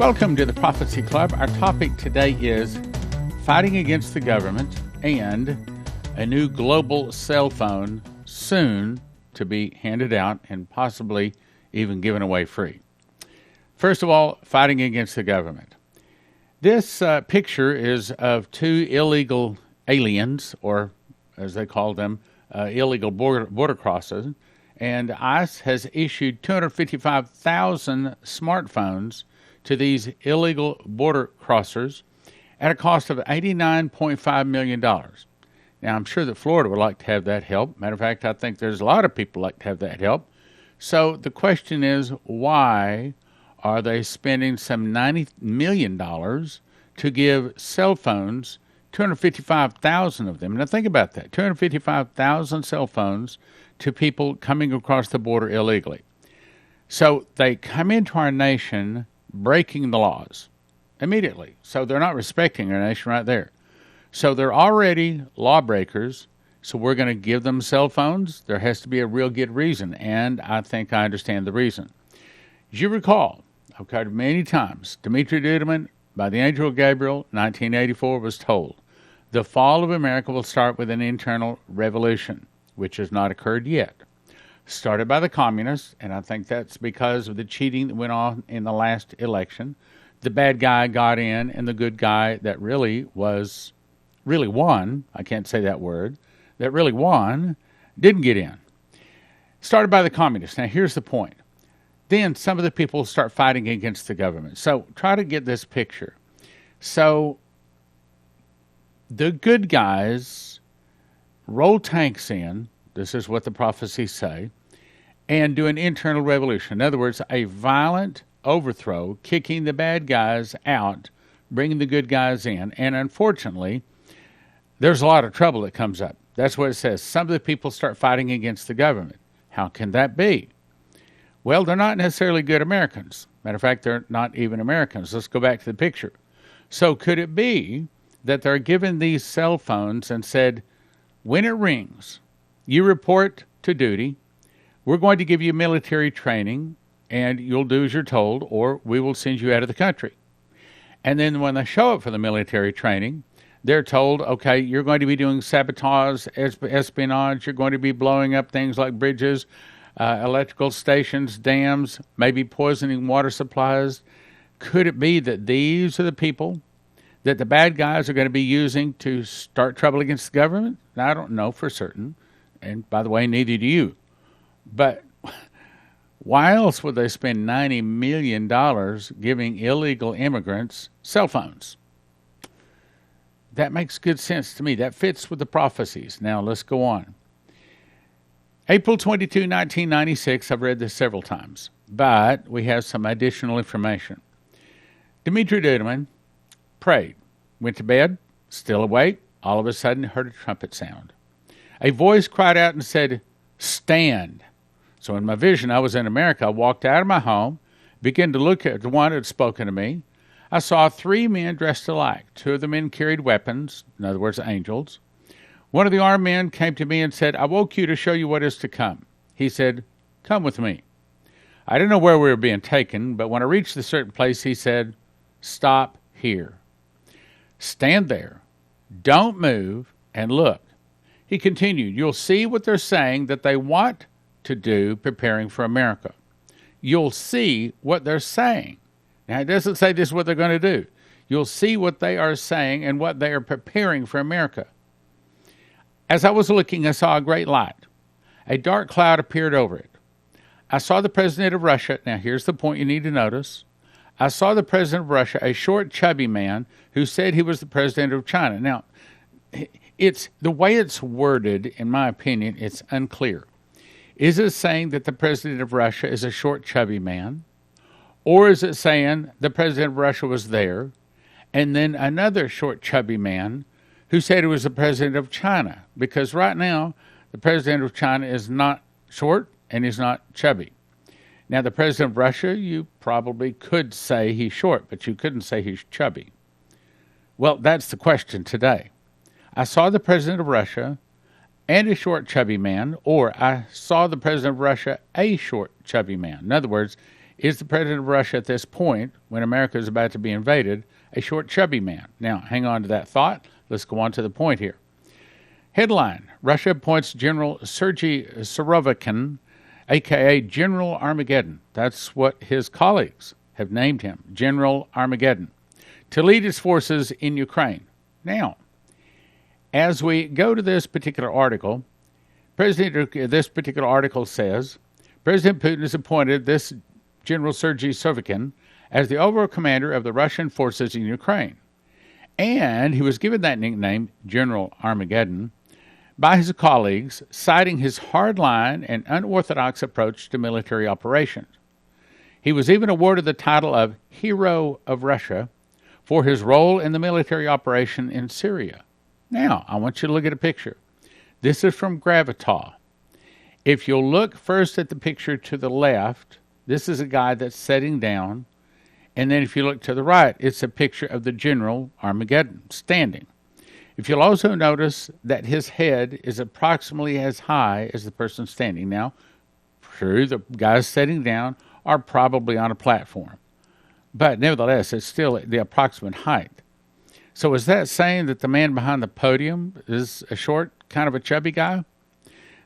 Welcome to the Prophecy Club. Our topic today is fighting against the government and a new global cell phone soon to be handed out and possibly even given away free. First of all, fighting against the government. This picture is of two illegal aliens, or as they call them, illegal border crossers, and ICE has issued 255,000 smartphones to these illegal border crossers at a cost of $89.5 million. Now, I'm sure that Florida would like to have that help. Matter of fact, I think there's a lot of people like to have that help. So the question is, why are they spending some $90 million to give cell phones, 255,000 of them? Now think about that, 255,000 cell phones to people coming across the border illegally. So they come into our nation breaking the laws immediately. So they're not respecting our nation right there. So they're already lawbreakers. So we're going to give them cell phones. There has to be a real good reason, and I think I understand the reason. As you recall, I've covered many times, Dumitru Duduman, by the angel Gabriel, 1984, was told, the fall of America will start with an internal revolution, which has not occurred yet. Started by the communists, and I think that's because of the cheating that went on in the last election. The bad guy got in, and the good guy that really won, I can't say that word, that really won, didn't get in. Started by the communists. Now, here's the point. Then some of the people start fighting against the government. So try to get this picture. So the good guys roll tanks in, this is what the prophecies say, and do an internal revolution. In other words, a violent overthrow, kicking the bad guys out, bringing the good guys in. And unfortunately, there's a lot of trouble that comes up. That's what it says. Some of the people start fighting against the government. How can that be? Well, they're not necessarily good Americans. Matter of fact, they're not even Americans. Let's go back to the picture. So could it be that they're given these cell phones and said, when it rings, you report to duty, we're going to give you military training, and you'll do as you're told, or we will send you out of the country. And then when they show up for the military training, they're told, okay, you're going to be doing sabotage, espionage, you're going to be blowing up things like bridges, electrical stations, dams, maybe poisoning water supplies. Could it be that these are the people that the bad guys are going to be using to start trouble against the government? Now, I don't know for certain, and by the way, neither do you. But why else would they spend $90 million giving illegal immigrants cell phones? That makes good sense to me. That fits with the prophecies. Now, let's go on. April 22, 1996, I've read this several times, but we have some additional information. Dumitru Duduman prayed, went to bed, still awake, all of a sudden heard a trumpet sound. A voice cried out and said, stand. So in my vision, I was in America. I walked out of my home, began to look at the one who had spoken to me. I saw three men dressed alike. Two of the men carried weapons, in other words, angels. One of the armed men came to me and said, I woke you to show you what is to come. He said, come with me. I didn't know where we were being taken, but when I reached a certain place, he said, stop here. Stand there. Don't move and look. He continued, you'll see what they're saying that they want to do preparing for America. You'll see what they're saying. Now, it doesn't say this is what they're going to do. You'll see what they are saying and what they are preparing for America. As I was looking, I saw a great light. A dark cloud appeared over it. I saw the president of Russia. Now, here's the point you need to notice. I saw the president of Russia, a short, chubby man who said he was the president of China. Now, it's the way it's worded, in my opinion, it's unclear. Is it saying that the president of Russia is a short, chubby man? Or is it saying the president of Russia was there, and then another short, chubby man who said he was the president of China? Because right now, the president of China is not short and he's not chubby. Now, the president of Russia, you probably could say he's short, but you couldn't say he's chubby. Well, that's the question today. I saw the president of Russia and a short, chubby man, or I saw the president of Russia, a short, chubby man. In other words, Is the president of Russia at this point, when America is about to be invaded, a short, chubby man? Now, hang on to that thought. Let's go on to the point here. Headline, Russia appoints General Sergey Surovikin, a.k.a. General Armageddon. That's what his colleagues have named him, General Armageddon, to lead its forces in Ukraine. Now, as we go to this particular article, this particular article says, President Putin has appointed this General Sergey Surovikin as the overall commander of the Russian forces in Ukraine. And he was given that nickname, General Armageddon, by his colleagues, citing his hardline and unorthodox approach to military operations. He was even awarded the title of Hero of Russia for his role in the military operation in Syria. Now, I want you to look at a picture. This is from Gravitas. If you'll look first at the picture to the left, this is a guy that's sitting down. And then if you look to the right, it's a picture of the General Armageddon standing. If you'll also notice that his head is approximately as high as the person standing. Now, true, the guys sitting down are probably on a platform. But nevertheless, it's still the approximate height. So is that saying that the man behind the podium is a short, kind of a chubby guy?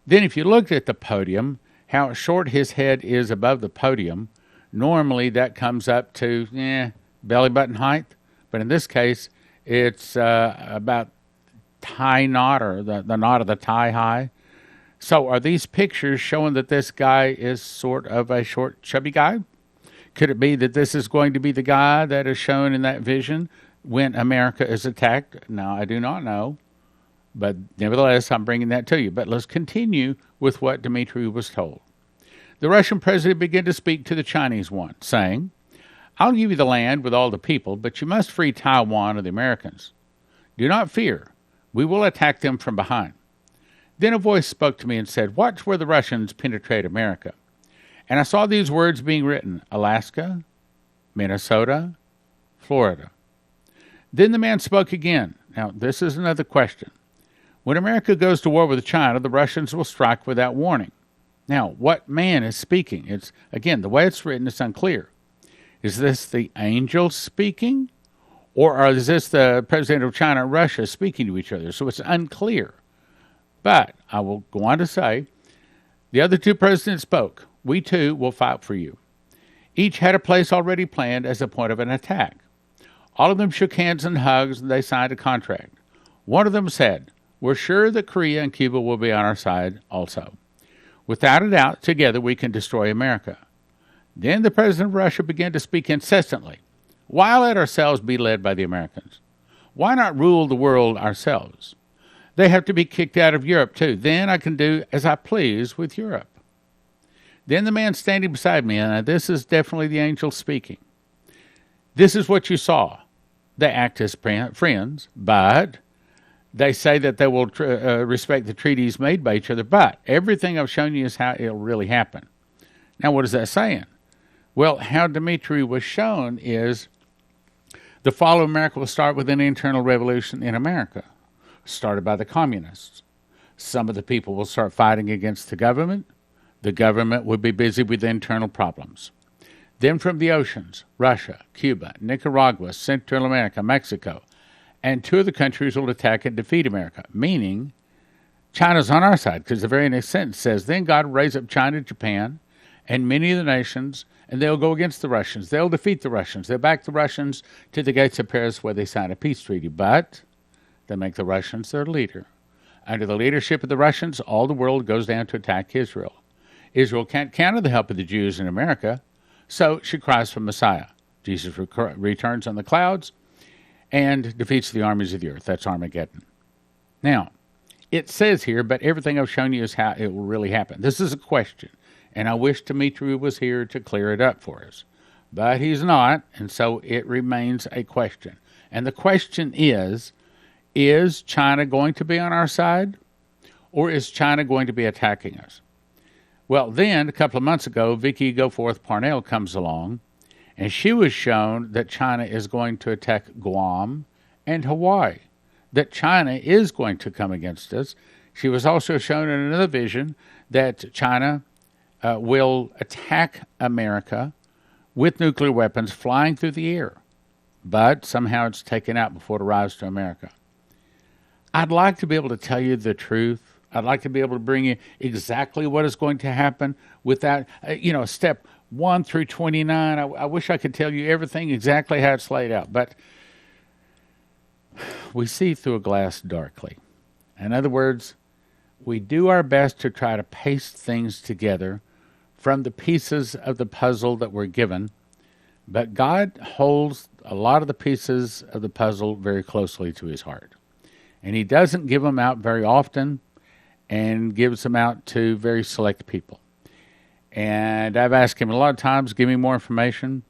Then if you looked at the podium, how short his head is above the podium, normally that comes up to belly button height. But in this case, it's about tie knot, or the knot of the tie high. So are these pictures showing that this guy is sort of a short, chubby guy? Could it be that this is going to be the guy that is shown in that vision when America is attacked? Now, I do not know. But nevertheless, I'm bringing that to you. But let's continue with what Dumitru was told. The Russian president began to speak to the Chinese one, saying, I'll give you the land with all the people, but you must free Taiwan of the Americans. Do not fear. We will attack them from behind. Then a voice spoke to me and said, watch where the Russians penetrate America. And I saw these words being written, Alaska, Minnesota, Florida. Then the man spoke again. Now, this is another question. When America goes to war with China, the Russians will strike without warning. Now, what man is speaking? It's, again, the way it's written, it's unclear. Is this the angel speaking? Or is this the president of China and Russia speaking to each other? So it's unclear. But I will go on to say, the other two presidents spoke. We too will fight for you. Each had a place already planned as a point of an attack. All of them shook hands and hugs, and they signed a contract. One of them said, we're sure that Korea and Cuba will be on our side also. Without a doubt, together we can destroy America. Then the president of Russia began to speak incessantly. Why let ourselves be led by the Americans? Why not rule the world ourselves? They have to be kicked out of Europe too. Then I can do as I please with Europe. Then the man standing beside me, and this is definitely the angel speaking. This is what you saw. They act as friends, but they say that they will respect the treaties made by each other. But everything I've shown you is how it'll really happen. Now, what is that saying? Well, how Dumitru was shown is the fall of America will start with an internal revolution in America, started by the communists. Some of the people will start fighting against the government. The government would be busy with internal problems. Then from the oceans, Russia, Cuba, Nicaragua, Central America, Mexico, and two of the countries will attack and defeat America, meaning China's on our side, because the very next sentence says, then God will raise up China, Japan, and many of the nations, and they'll go against the Russians. They'll defeat the Russians. They'll back the Russians to the gates of Paris where they sign a peace treaty. But they make the Russians their leader. Under the leadership of the Russians, all the world goes down to attack Israel. Israel can't count on the help of the Jews in America, so she cries for Messiah. Jesus returns on the clouds and defeats the armies of the earth. That's Armageddon. Now, it says here, but everything I've shown you is how it will really happen. This is a question, and I wish Dumitru was here to clear it up for us. But he's not, and so it remains a question. And the question is China going to be on our side, or is China going to be attacking us? Well, then, a couple of months ago, Vicky Goforth Parnell comes along, and she was shown that China is going to attack Guam and Hawaii, that China is going to come against us. She was also shown in another vision that China will attack America with nuclear weapons flying through the air, but somehow it's taken out before it arrives to America. I'd like to be able to tell you the truth. I'd like to be able to bring you exactly what is going to happen without, step 1 through 29. I wish I could tell you everything exactly how it's laid out, but we see through a glass darkly. In other words, we do our best to try to paste things together from the pieces of the puzzle that we're given, but God holds a lot of the pieces of the puzzle very closely to his heart. And he doesn't give them out very often and gives them out to very select people. And I've asked him a lot of times, give me more information,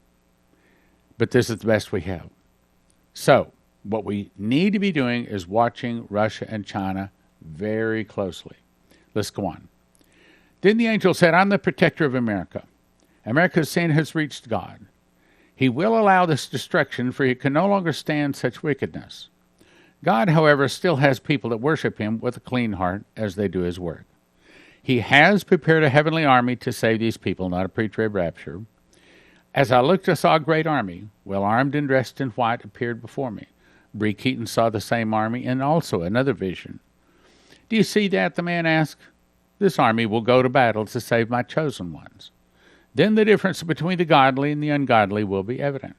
but this is the best we have. So what we need to be doing is watching Russia and China very closely. Let's go on. Then the angel said, I'm the protector of America. America's sin has reached God. He will allow this destruction, for he can no longer stand such wickedness. God, however, still has people that worship him with a clean heart as they do his work. He has prepared a heavenly army to save these people, not a pre-trib rapture. As I looked, I saw a great army, well armed and dressed in white, appeared before me. Bree Keaton saw the same army and also another vision. Do you see that? The man asked. This army will go to battle to save my chosen ones. Then the difference between the godly and the ungodly will be evident.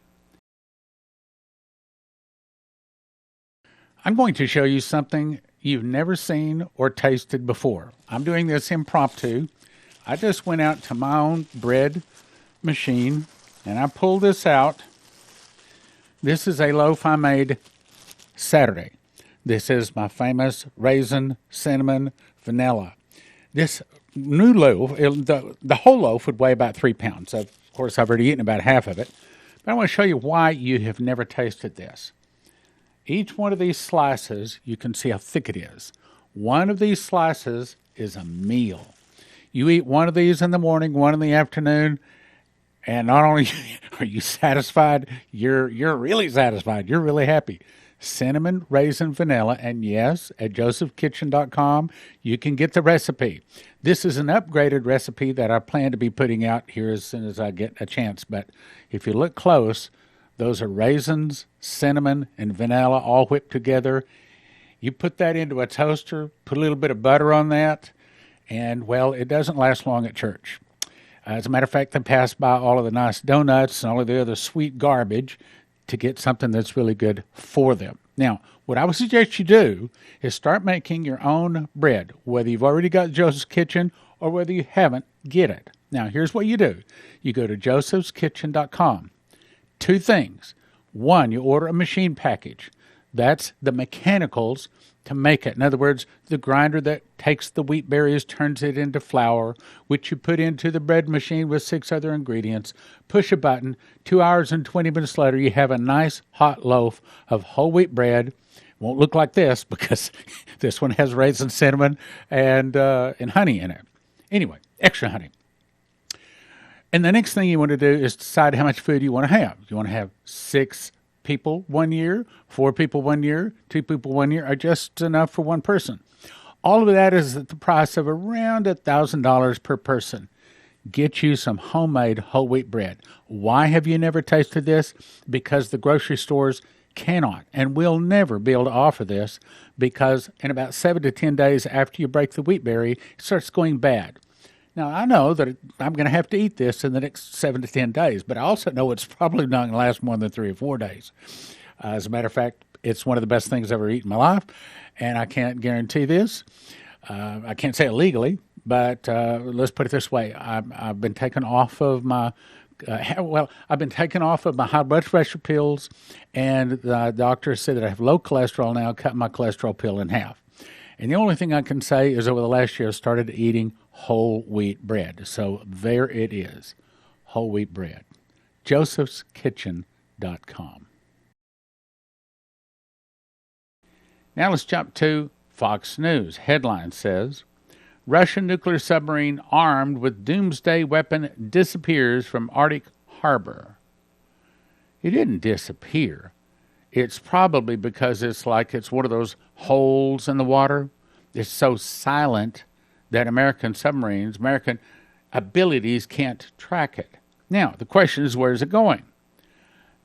I'm going to show you something you've never seen or tasted before. I'm doing this impromptu. I just went out to my own bread machine and I pulled this out. This is a loaf I made Saturday. This is my famous raisin, cinnamon, vanilla. This new loaf, the whole loaf would weigh about 3 pounds. Of course, I've already eaten about half of it. But I want to show you why you have never tasted this. Each one of these slices, you can see how thick it is. One of these slices is a meal. You eat one of these in the morning, one in the afternoon, and not only are you satisfied, you're really satisfied. You're really happy. Cinnamon, raisin, vanilla, and yes, at josephkitchen.com, you can get the recipe. This is an upgraded recipe that I plan to be putting out here as soon as I get a chance. But if you look close, those are raisins, cinnamon, and vanilla all whipped together. You put that into a toaster, put a little bit of butter on that, and, well, it doesn't last long at church. As a matter of fact, they pass by all of the nice donuts and all of the other sweet garbage to get something that's really good for them. Now, what I would suggest you do is start making your own bread, whether you've already got Joseph's Kitchen or whether you haven't, get it. Now, here's what you do. You go to josephskitchen.com. 2 things. 1, you order a machine package. That's the mechanicals to make it. In other words, the grinder that takes the wheat berries, turns it into flour, which you put into the bread machine with 6 other ingredients. Push a button. 2 hours and 20 minutes later, you have a nice hot loaf of whole wheat bread. Won't look like this because this one has raisin, cinnamon, and honey in it. Anyway, extra honey. And the next thing you want to do is decide how much food you want to have. You want to have 6 people 1 year, 4 people 1 year, 2 people 1 year, or just enough for one person. All of that is at the price of around $1,000 per person. Get you some homemade whole wheat bread. Why have you never tasted this? Because the grocery stores cannot and will never be able to offer this, because in about 7 to 10 days after you break the wheat berry, it starts going bad. Now, I know that I'm going to have to eat this in the next 7 to 10 days, but I also know it's probably not going to last more than 3 or 4 days. As a matter of fact, it's one of the best things I've ever eaten in my life, and I can't guarantee this. I can't say it legally, but let's put it this way. I've been taken off of my I've been taken off of my high blood pressure pills, and the doctor said that I have low cholesterol now, cut my cholesterol pill in half. And the only thing I can say is over the last year I started eating whole wheat bread. So there it is, whole wheat bread. josephskitchen.com. Now let's jump to Fox News. Headline says, Russian nuclear submarine armed with doomsday weapon disappears from Arctic harbor. It didn't disappear. It's probably because it's one of those holes in the water. It's so silent that American submarines, American abilities can't track it. Now, the question is, where is it going?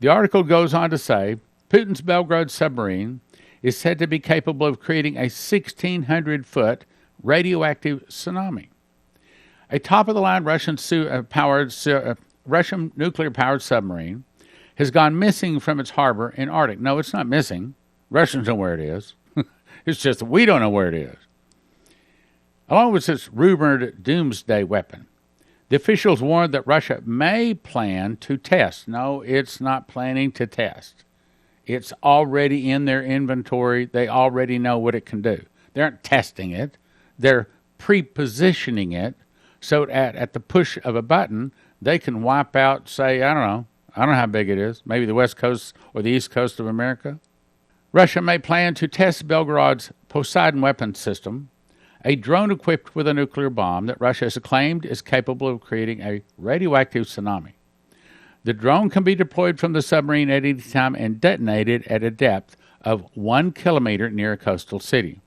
The article goes on to say, Putin's Belgrade submarine is said to be capable of creating a 1,600-foot radioactive tsunami. A top-of-the-line Russian nuclear-powered submarine has gone missing from its harbor in Arctic. No, it's not missing. Russians know where it is. It's just that we don't know where it is. Along with its rumored doomsday weapon, the officials warned that Russia may plan to test. No, it's not planning to test. It's already in their inventory. They already know what it can do. They aren't testing it. They're pre-positioning it so at the push of a button, they can wipe out, say, I don't know how big it is, maybe the west coast or the east coast of America. Russia may plan to test Belgorod's Poseidon weapon system, a drone equipped with a nuclear bomb that Russia has claimed is capable of creating a radioactive tsunami. The drone can be deployed from the submarine at any time and detonated at a depth of 1 kilometer near a coastal city.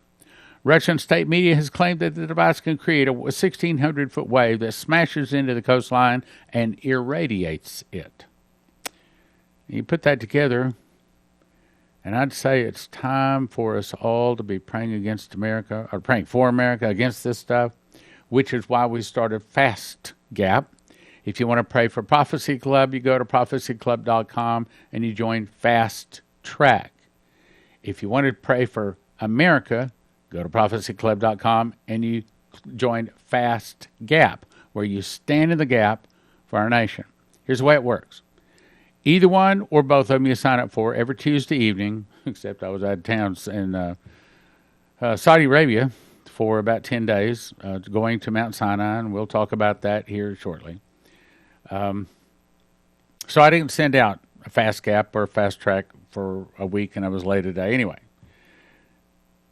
Russian state media has claimed that the device can create a 1,600-foot wave that smashes into the coastline and irradiates it. You put that together, and I'd say it's time for us all to be praying against America, or praying for America against this stuff, which is why we started Fast Gap. If you want to pray for Prophecy Club, you go to prophecyclub.com and you join Fast Track. If you want to pray for America, go to prophecyclub.com and you join Fast Gap, where you stand in the gap for our nation. Here's the way it works. Either one or both of them you sign up for every Tuesday evening, except I was out of town in Saudi Arabia for about 10 days, going to Mount Sinai, and we'll talk about that here shortly. So I didn't send out a Fast Gap or a Fast Track for a week, and I was late today. Anyway,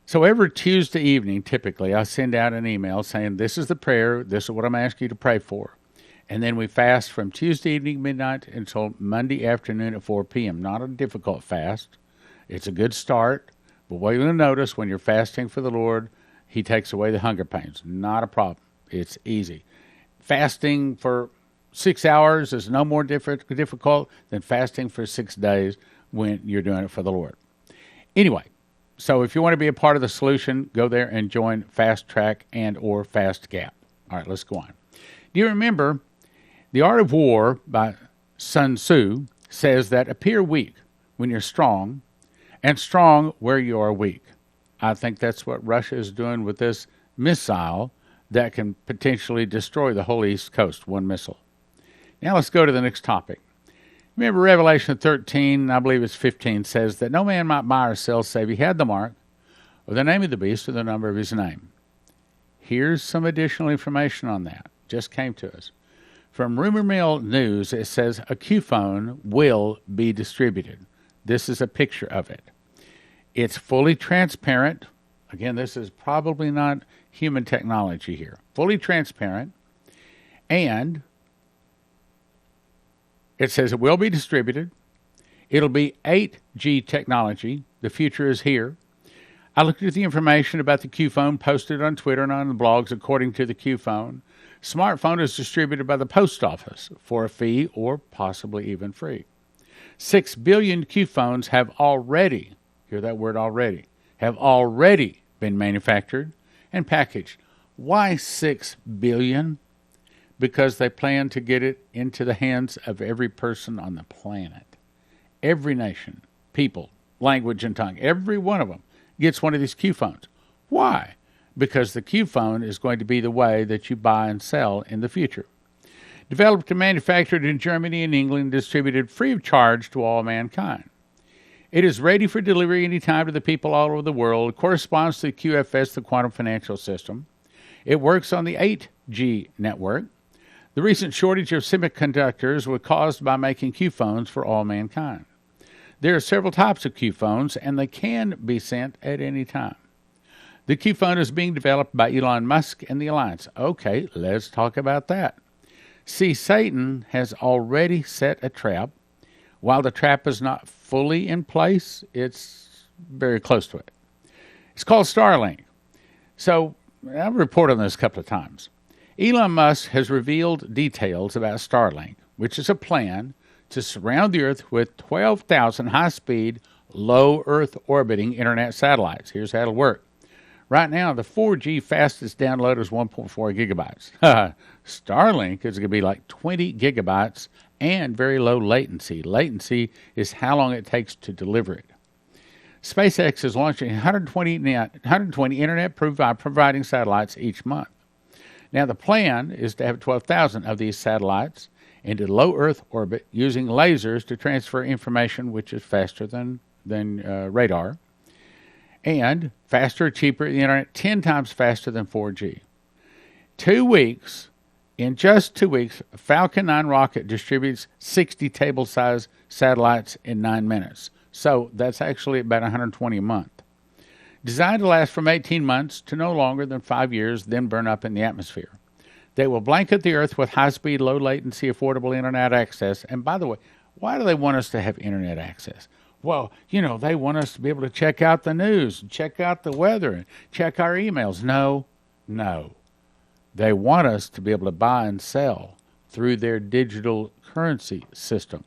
so every Tuesday evening, typically, I send out an email saying, this is the prayer, this is what I'm asking you to pray for. And then we fast from Tuesday evening midnight until Monday afternoon at 4 p.m. Not a difficult fast. It's a good start. But what you're going to notice when you're fasting for the Lord, He takes away the hunger pains. Not a problem. It's easy. Fasting for 6 hours is no more difficult than fasting for 6 days when you're doing it for the Lord. Anyway, so if you want to be a part of the solution, go there and join Fast Track and or Fast Gap. All right, let's go on. Do you remember The Art of War by Sun Tzu says that appear weak when you're strong and strong where you are weak. I think that's what Russia is doing with this missile that can potentially destroy the whole East Coast, one missile. Now let's go to the next topic. Remember Revelation 13, I believe it's 15, says that no man might buy or sell save he had the mark, or the name of the beast, or the number of his name. Here's some additional information on that. Just came to us. From Rumor Mill News, it says a Q-phone will be distributed. This is a picture of it. It's fully transparent. Again, this is probably not human technology here. Fully transparent. And it says it will be distributed. It'll be 8G technology. The future is here. I looked at the information about the Q-phone posted on Twitter and on the blogs. According to the Q-phone, smartphone is distributed by the post office for a fee or possibly even free. 6 billion Q-phones have already, hear that word already, have already been manufactured and packaged. Why 6 billion? Because they plan to get it into the hands of every person on the planet. Every nation, people, language, and tongue, every one of them gets one of these Q-phones. Why? Because the Q-phone is going to be the way that you buy and sell in the future. Developed and manufactured in Germany and England, distributed free of charge to all mankind. It is ready for delivery anytime to the people all over the world. It corresponds to the QFS, the quantum financial system. It works on the 8G network. The recent shortage of semiconductors was caused by making Q-phones for all mankind. There are several types of Q-phones, and they can be sent at any time. The Q-phone is being developed by Elon Musk and the Alliance. Okay, let's talk about that. See, Satan has already set a trap. While the trap is not fully in place, it's very close to it. It's called Starlink. So, I've reported on this a couple of times. Elon Musk has revealed details about Starlink, which is a plan to surround the Earth with 12,000 high-speed, low Earth orbiting internet satellites. Here's how it'll work. Right now, the 4G fastest download is 1.4 gigabytes. Starlink is going to be like 20 gigabytes and very low latency. Latency is how long it takes to deliver it. SpaceX is launching 120 internet providing satellites each month. Now, the plan is to have 12,000 of these satellites into low Earth orbit using lasers to transfer information, which is faster than radar, and faster, cheaper, the internet 10 times faster than 4G. In just 2 weeks, a Falcon 9 rocket distributes 60 table-sized satellites in 9 minutes. So that's actually about 120 a month. Designed to last from 18 months to no longer than 5 years, then burn up in the atmosphere. They will blanket the Earth with high-speed, low-latency, affordable internet access. And by the way, why do they want us to have internet access? Well, they want us to be able to check out the news, check out the weather, and check our emails. No. They want us to be able to buy and sell through their digital currency system.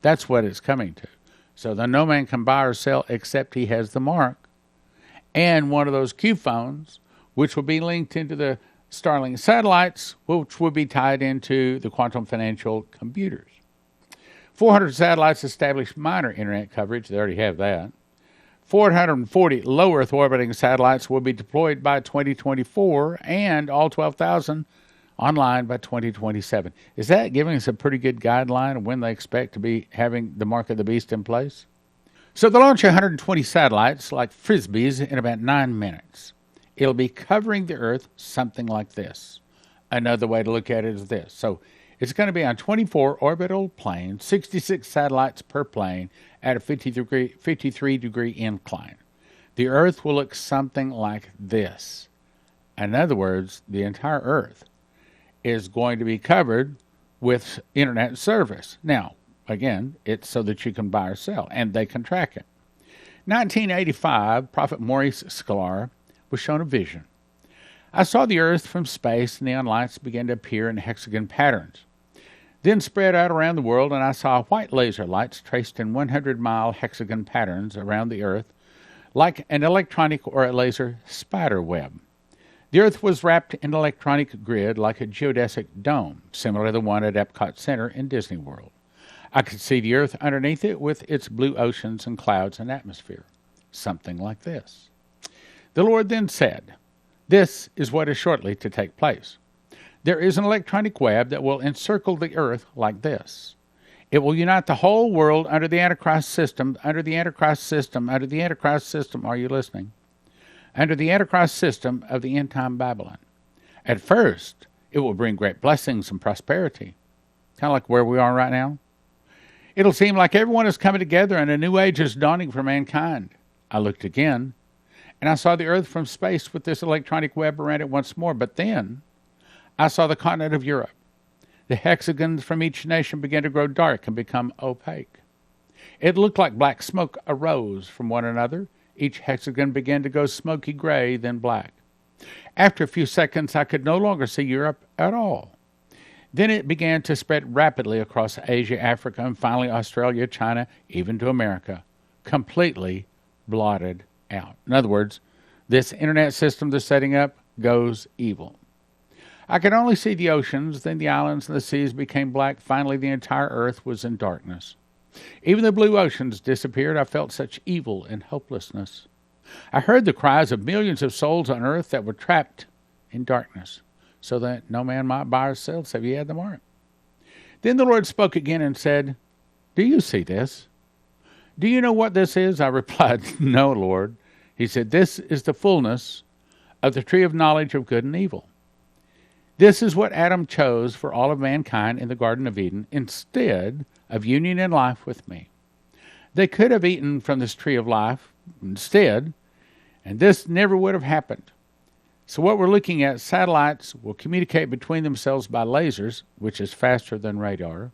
That's what it's coming to. So that no man can buy or sell except he has the mark and one of those Q phones, which will be linked into the Starlink satellites, which will be tied into the quantum financial computers. 400 satellites establish minor internet coverage. They already have that. 440 low Earth orbiting satellites will be deployed by 2024, and all 12,000 online by 2027. Is that giving us a pretty good guideline of when they expect to be having the mark of the beast in place? So they'll launch 120 satellites like Frisbees in about 9 minutes. It'll be covering the Earth something like this. Another way to look at it is this. So it's going to be on 24 orbital planes, 66 satellites per plane at a 53-degree incline. The Earth will look something like this. In other words, the entire Earth is going to be covered with internet service. Now, again, it's so that you can buy or sell, and they can track it. 1985, Prophet Maurice Sklar was shown a vision. I saw the Earth from space, and neon lights began to appear in hexagon patterns. Then spread out around the world, and I saw white laser lights traced in 100-mile hexagon patterns around the Earth, like an electronic or a laser spider web. The Earth was wrapped in an electronic grid like a geodesic dome, similar to the one at Epcot Center in Disney World. I could see the Earth underneath it with its blue oceans and clouds and atmosphere, something like this. The Lord then said, "This is what is shortly to take place. There is an electronic web that will encircle the Earth like this. It will unite the whole world under the Antichrist system, under the Antichrist system, under the Antichrist system." Are you listening? Under the Antichrist system of the end-time Babylon. At first, it will bring great blessings and prosperity, kind of like where we are right now. It'll seem like everyone is coming together and a new age is dawning for mankind. I looked again, and I saw the Earth from space with this electronic web around it once more, but then I saw the continent of Europe. The hexagons from each nation began to grow dark and become opaque. It looked like black smoke arose from one another. Each hexagon began to go smoky gray, then black. After a few seconds, I could no longer see Europe at all. Then it began to spread rapidly across Asia, Africa, and finally Australia, China, even to America, completely blotted out. In other words, this internet system they're setting up goes evil. I could only see the oceans, then the islands and the seas became black. Finally, the entire Earth was in darkness. Even the blue oceans disappeared. I felt such evil and hopelessness. I heard the cries of millions of souls on earth that were trapped in darkness, so that no man might buy or sell save he had the mark. Then the Lord spoke again and said, "Do you see this? Do you know what this is?" I replied, "No, Lord." He said, "This is the fullness of the tree of knowledge of good and evil. This is what Adam chose for all of mankind in the Garden of Eden instead of union in life with me. They could have eaten from this tree of life instead, and this never would have happened. So what we're looking at, satellites will communicate between themselves by lasers, which is faster than radar,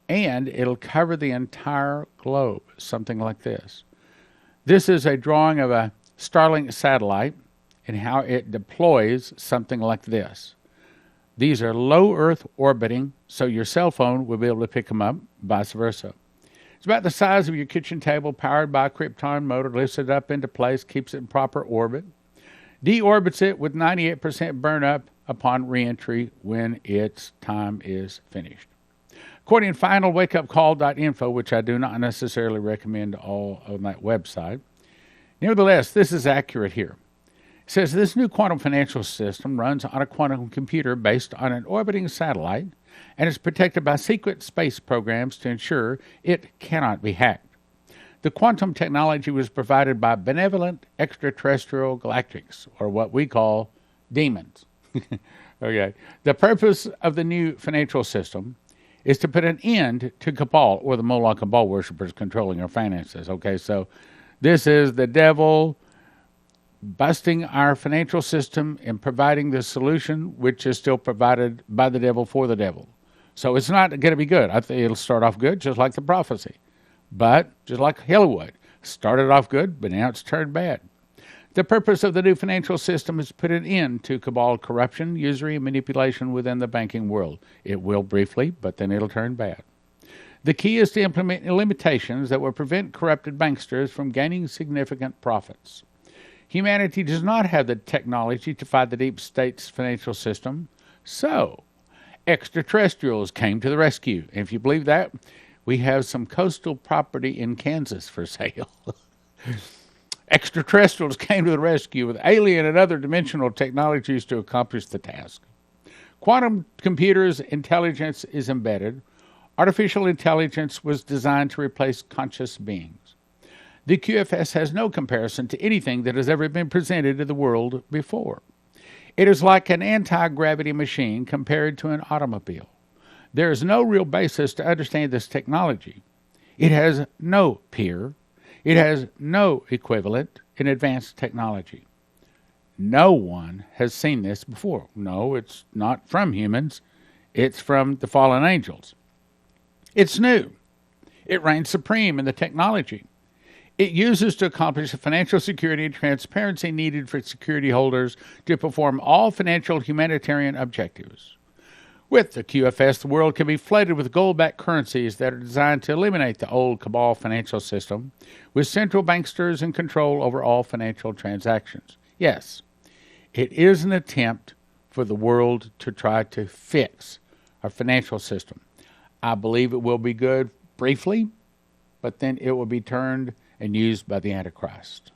and it'll cover the entire globe, something like this. This is a drawing of a Starlink satellite and how it deploys something like this. These are low Earth orbiting, so your cell phone will be able to pick them up, vice versa. It's about the size of your kitchen table, powered by a krypton motor, lifts it up into place, keeps it in proper orbit, deorbits it with 98% burn up upon reentry when its time is finished. According to finalwakeupcall.info, which I do not necessarily recommend all on that website, nevertheless, this is accurate here. It says this new quantum financial system runs on a quantum computer based on an orbiting satellite and is protected by secret space programs to ensure it cannot be hacked. The quantum technology was provided by benevolent extraterrestrial galactics, or what we call demons. Okay. The purpose of the new financial system is to put an end to cabal, or the Moloch cabal worshippers controlling our finances. Okay, so this is the devil busting our financial system and providing the solution, which is still provided by the devil for the devil. So it's not going to be good. I think it'll start off good, just like the prophecy. But just like Hollywood, started off good, but now it's turned bad. The purpose of the new financial system is to put an end to cabal corruption, usury, and manipulation within the banking world. It will briefly, but then it'll turn bad. The key is to implement limitations that will prevent corrupted banksters from gaining significant profits. Humanity does not have the technology to fight the deep state's financial system, so extraterrestrials came to the rescue. And if you believe that, we have some coastal property in Kansas for sale. Extraterrestrials came to the rescue with alien and other dimensional technologies to accomplish the task. Quantum computers' intelligence is embedded. Artificial intelligence was designed to replace conscious beings. The QFS has no comparison to anything that has ever been presented to the world before. It is like an anti-gravity machine compared to an automobile. There is no real basis to understand this technology. It has no peer. It has no equivalent in advanced technology. No one has seen this before. No, it's not from humans. It's from the fallen angels. It's new. It reigns supreme in the technology. It uses to accomplish the financial security and transparency needed for security holders to perform all financial humanitarian objectives. With the QFS, the world can be flooded with gold-backed currencies that are designed to eliminate the old cabal financial system, with central banksters in control over all financial transactions. Yes, it is an attempt for the world to try to fix our financial system. I believe it will be good briefly, but then it will be turned and used by the Antichrist.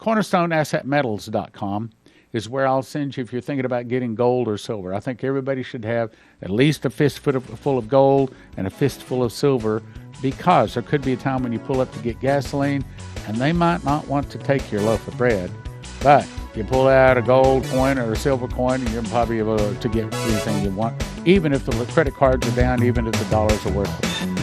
CornerstoneAssetMetals.com is where I'll send you if you're thinking about getting gold or silver. I think everybody should have at least a fistful of gold and a fistful of silver, because there could be a time when you pull up to get gasoline and they might not want to take your loaf of bread. But you pull out a gold coin or a silver coin and you're probably able to get anything you want, even if the credit cards are down, even if the dollars are worthless.